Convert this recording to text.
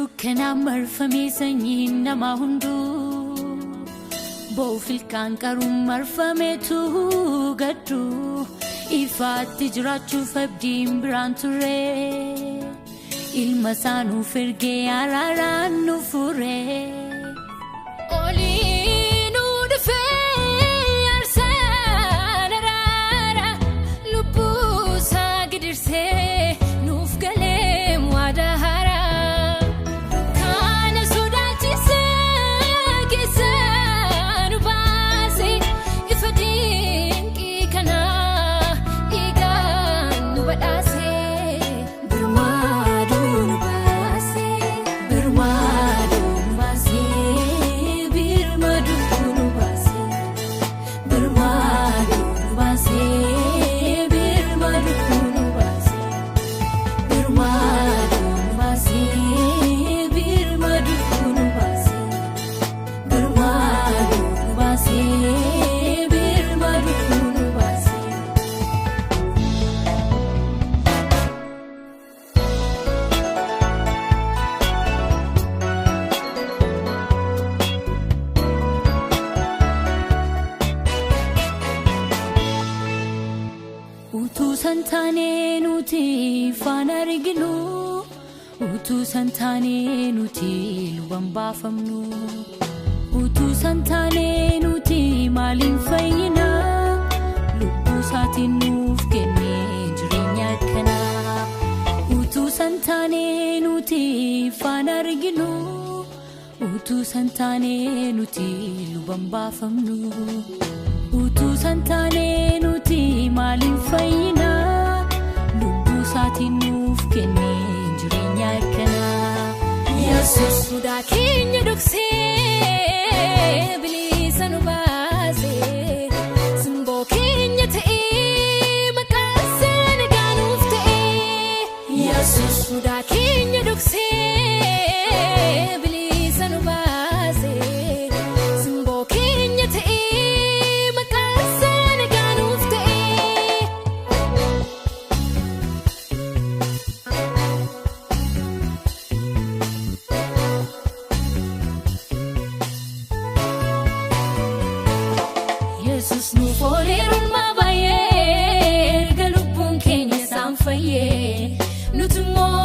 Dukkanaan marfamee sanyiin nama hunduu Boofilkaan qaruun marfameetu gaddu Ifaatti jiraachuuf abdiin biraan ture Ilma isaa nuuf ergee araaraan nu fure Olii nu dhufee arsaan araara Lubbuu isaa gidirsee nuuf galee waadaa haaraa Utuu santaanee nuti faana arginu Utuu santaanee nuti lubbaan baafamnu Utuu santaanee nuti maaliin fayyina Lubbuu isaatiin nuuf kennee jireenya akkanaa Utuu santaanee nuti faana arginu Utuu santaanee nuti lubbaan baafamnu Utuu santaanee nuti maaliin fayyina Lubbuu isaatiin nuuf kennee jireenya akkanaa Yesuus sodaa keenya dhoksee bilisa nu baasee Simboo keenya ta'ee maqaan isaa nagaa nuuf ta'ee Yesuus sodaa keenya dhoksee bilisa nu baasee Simboo keenya ta'ee Yesus nuuf ooleerummaa baay'ee erga lubbuun keenya isaan fayyee nuti immoo